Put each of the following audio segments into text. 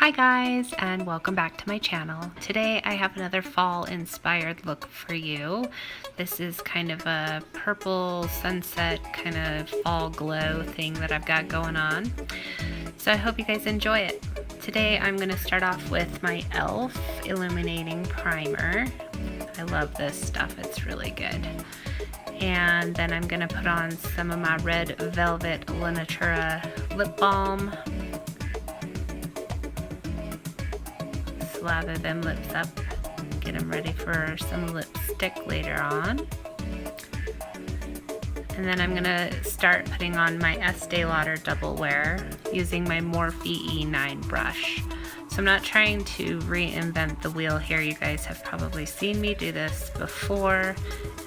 Hi guys, and welcome back to my channel. Today I have another fall inspired look for you. This is kind of a purple sunset kind of fall glow thing that I've got going on. So I hope you guys enjoy it. Today I'm going to start off with my e.l.f. Illuminating Primer. I love this stuff, it's really good. And then I'm going to put on some of my Red Velvet La Natura Lip Balm. Lather them lips up, get them ready for some lipstick later on. And then I'm gonna start putting on my Estee Lauder Double Wear using my Morphe E9 brush. So I'm not trying to reinvent the wheel here. You guys have probably seen me do this before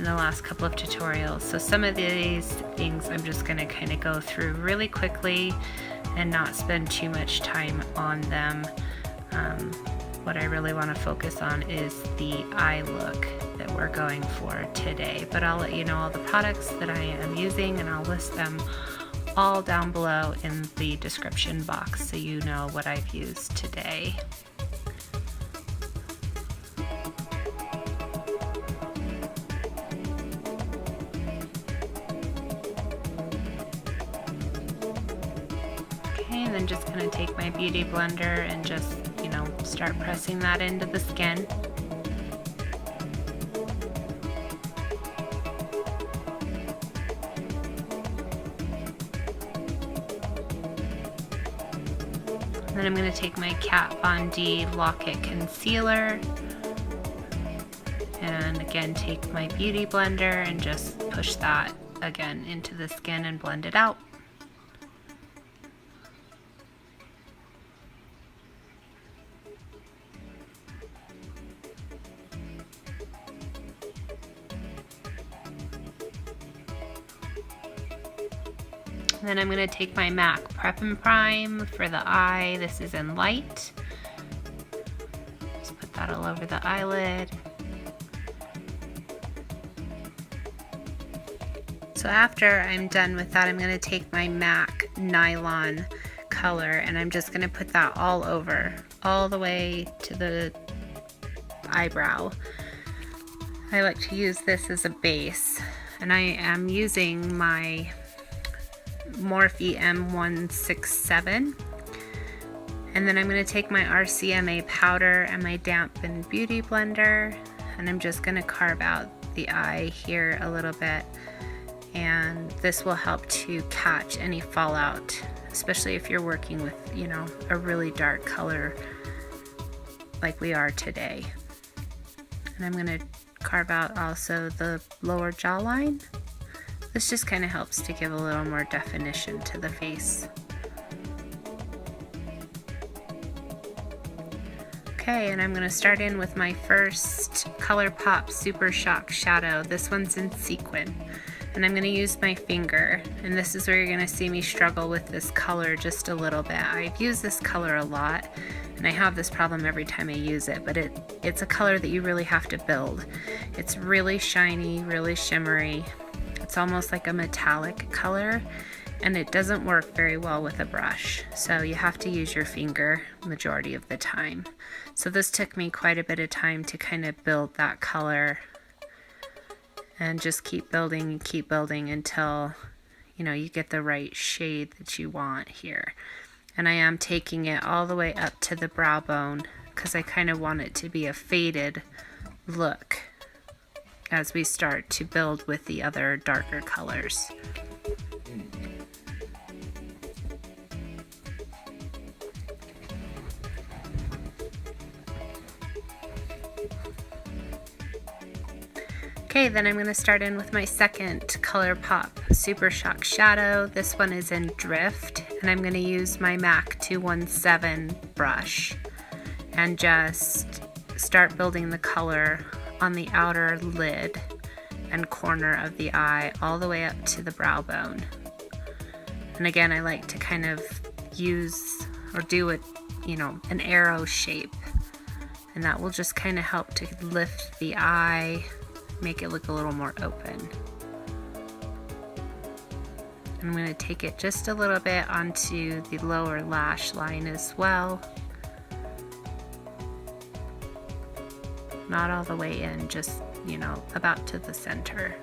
in the last couple of tutorials. So some of these things I'm just gonna kind of go through really quickly and not spend too much time on them. What I really want to focus on is the eye look that we're going for today. But I'll let you know all the products that I am using, and I'll list them all down below in the description box so you know what I've used today. Okay, and then just going to take my beauty blender and just start pressing that into the skin. And then I'm going to take my Kat Von D Lock It Concealer and again take my beauty blender and just push that again into the skin and blend it out. And then I'm going to take my MAC Prep and Prime for the eye. This is in light. Just put that all over the eyelid. So after I'm done with that, I'm going to take my MAC Nylon color and I'm just going to put that all over, all the way to the eyebrow. I like to use this as a base, and I am using my Morphe M167, and then I'm going to take my RCMA powder and my dampened beauty blender, and I'm just going to carve out the eye here a little bit, and this will help to catch any fallout, especially if you're working with a really dark color like we are today. And I'm going to carve out also the lower jawline. This just kind of helps to give a little more definition to the face. Okay, and I'm going to start in with my first ColourPop Super Shock Shadow. This one's in sequin. And I'm going to use my finger. And this is where you're going to see me struggle with this color just a little bit. I've used this color a lot, and I have this problem every time I use it, but it's a color that you really have to build. It's really shiny, really shimmery. It's almost like a metallic color, and it doesn't work very well with a brush, so you have to use your finger majority of the time. So this took me quite a bit of time to kind of build that color, and just keep building until you get the right shade that you want here. And I am taking it all the way up to the brow bone because I kind of want it to be a faded look as we start to build with the other darker colors. Okay, then I'm going to start in with my second ColourPop Super Shock Shadow. This one is in Drift, and I'm going to use my MAC 217 brush and just start building the color on the outer lid and corner of the eye all the way up to the brow bone. And again, I like to kind of use or do it, an arrow shape, and that will just kind of help to lift the eye, make it look a little more open. I'm going to take it just a little bit onto the lower lash line as well. not all the way in, just, you know, about to the center.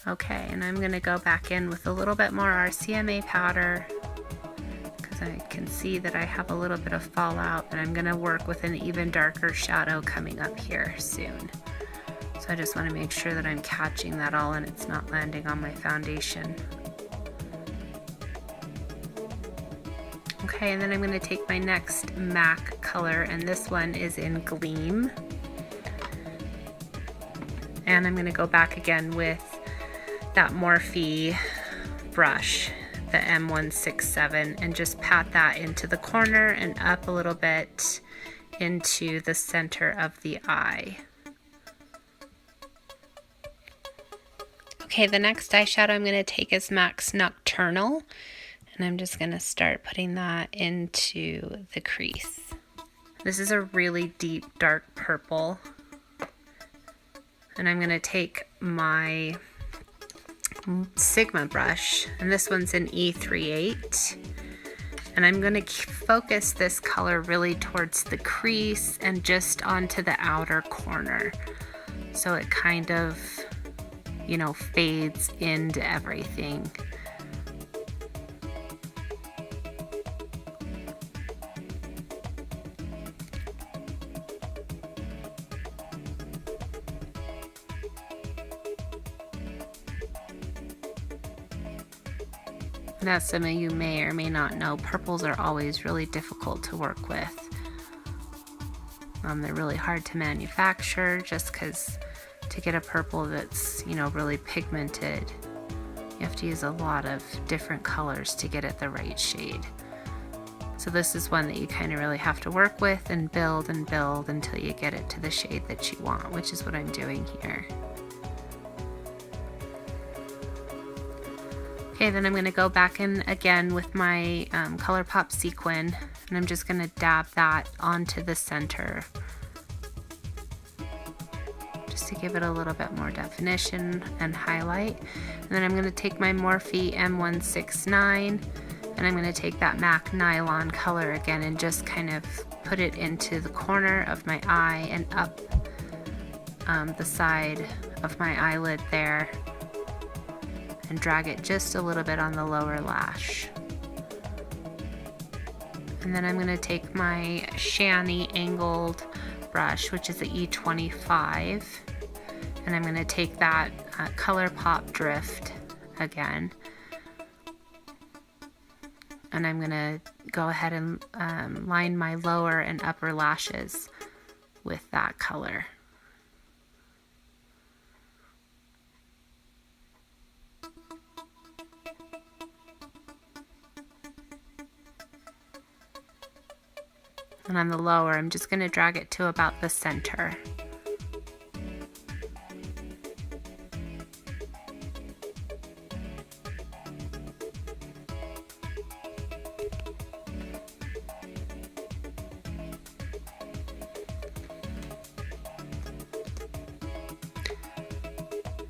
Okay, and I'm going to go back in with a little bit more RCMA powder because I can see that I have a little bit of fallout, and I'm going to work with an even darker shadow coming up here soon. So I just want to make sure that I'm catching that all and it's not landing on my foundation. Okay, and then I'm going to take my next MAC color, and this one is in Gleam. And I'm going to go back again with that Morphe brush, the M167, and just pat that into the corner and up a little bit into the center of the eye. Okay, the next eyeshadow I'm going to take is MAC's Nocturnal, and I'm just going to start putting that into the crease. This is a really deep dark purple, and I'm going to take my Sigma brush, and this one's in E38, and I'm going to focus this color really towards the crease and just onto the outer corner, so it kind of, you know, fades into everything. Now, some of you may or may not know, purples are always really difficult to work with. They're really hard to manufacture just because to get a purple that's, you know, really pigmented, you have to use a lot of different colors to get it the right shade. So this is one that you kind of really have to work with and build until you get it to the shade that you want, which is what I'm doing here. Okay, then I'm going to go back in again with my ColourPop Sequin, and I'm just going to dab that onto the center just to give it a little bit more definition and highlight. And then I'm going to take my Morphe M169, and I'm going to take that MAC Nylon color again and just kind of put it into the corner of my eye and up the side of my eyelid there, and drag it just a little bit on the lower lash. And then I'm going to take my Shani angled brush, which is the E25, and I'm going to take that ColourPop Drift again, and I'm going to go ahead and line my lower and upper lashes with that color. And on the lower, I'm just going to drag it to about the center.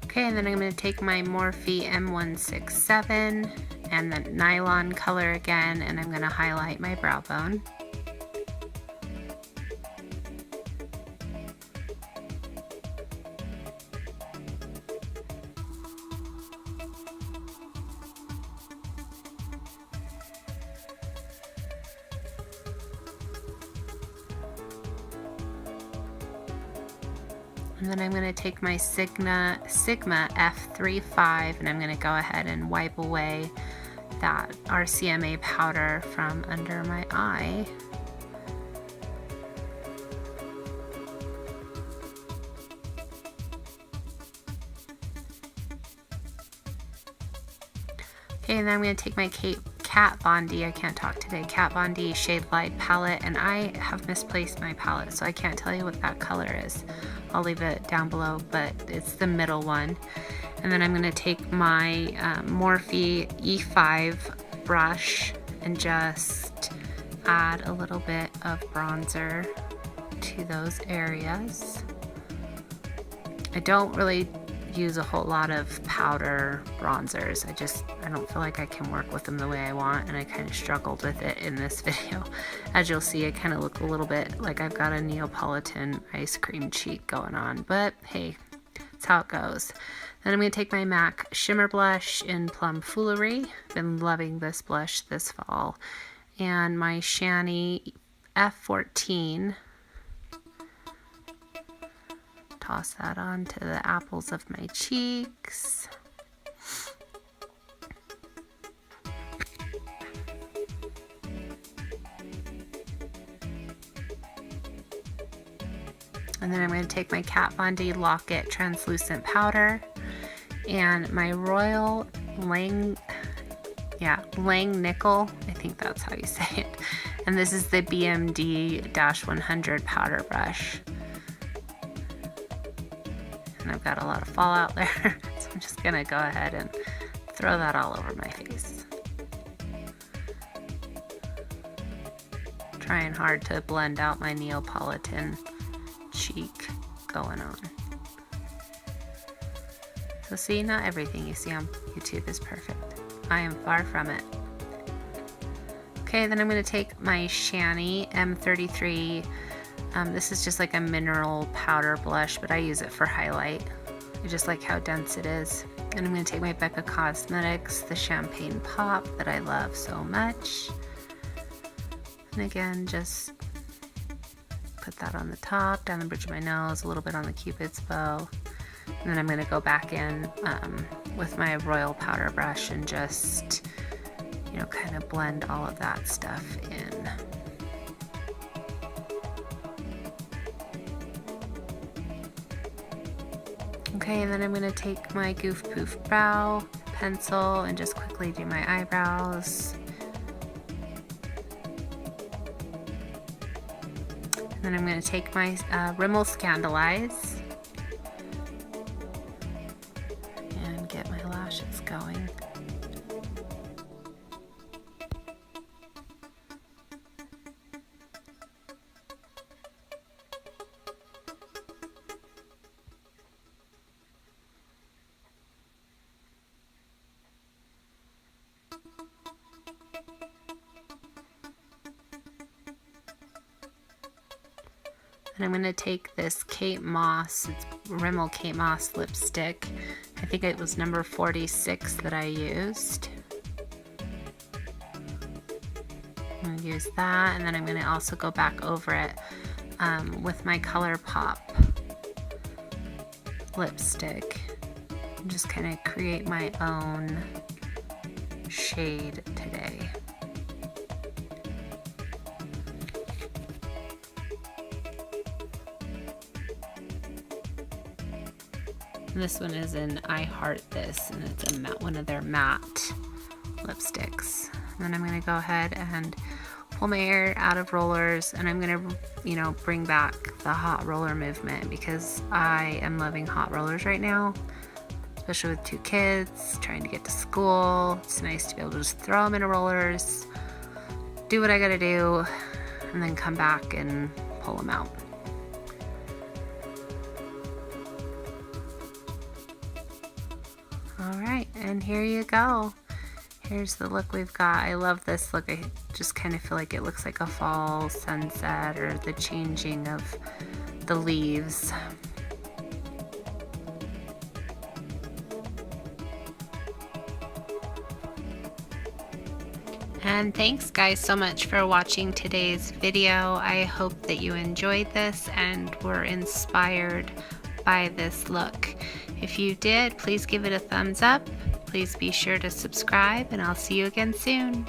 Okay, and then I'm going to take my Morphe M167 and the nylon color again, and I'm going to highlight my brow bone. And then I'm going to take my Sigma F35, and I'm going to go ahead and wipe away that RCMA powder from under my eye. Okay, and then I'm going to take my Kat Von D, I can't talk today, Kat Von D Shade Light palette, and I have misplaced my palette, so I can't tell you what that color is. I'll leave it down below, but it's the middle one. And then I'm going to take my Morphe E5 brush and just add a little bit of bronzer to those areas. I don't really use a whole lot of powder bronzers. I don't feel like I can work with them the way I want, and I kind of struggled with it in this video. As you'll see, I kind of look a little bit like I've got a Neapolitan ice cream cheek going on, but hey, that's how it goes. Then I'm going to take my MAC Shimmer Blush in Plum Foolery. Been loving this blush this fall. And my Shani F14. Toss that onto the apples of my cheeks. And then I'm going to take my Kat Von D Lock-It translucent powder and my Royal Lang Nickel, I think that's how you say it. And this is the BMD-100 powder brush. And I've got a lot of fallout there, so I'm just gonna go ahead and throw that all over my face. Trying hard to blend out my Neapolitan cheek going on. So see, not everything you see on YouTube is perfect. I am far from it. Okay, then I'm going to take my Shani M33. This is just like a mineral powder blush, but I use it for highlight. I just like how dense it is. And I'm going to take my Becca Cosmetics, the Champagne Pop that I love so much. And again, just put that on the top, down the bridge of my nose, a little bit on the Cupid's bow. And then I'm going to go back in with my Royal powder brush and just, you know, kind of blend all of that stuff in. Okay, and then I'm going to take my Goof Poof Brow pencil and just quickly do my eyebrows. And then I'm going to take my Rimmel Scandalize and get my lashes going. And I'm going to take this Kate Moss, it's Rimmel Kate Moss lipstick. I think it was number 46 that I used. I'm going to use that, and then I'm going to also go back over it with my ColourPop lipstick. And just kind of create my own shade today. This one is in I Heart This, and it's a matte, one of their matte lipsticks. And then I'm going to go ahead and pull my hair out of rollers, and I'm going to, you know, bring back the hot roller movement because I am loving hot rollers right now, especially with 2 kids trying to get to school. It's nice to be able to just throw them into rollers, do what I got to do, and then come back and pull them out. Alright, and here you go. Here's the look we've got. I love this look. I just kind of feel like it looks like a fall sunset or the changing of the leaves. And thanks guys so much for watching today's video. I hope that you enjoyed this and were inspired by this look. If you did, please give it a thumbs up. Please be sure to subscribe, and I'll see you again soon.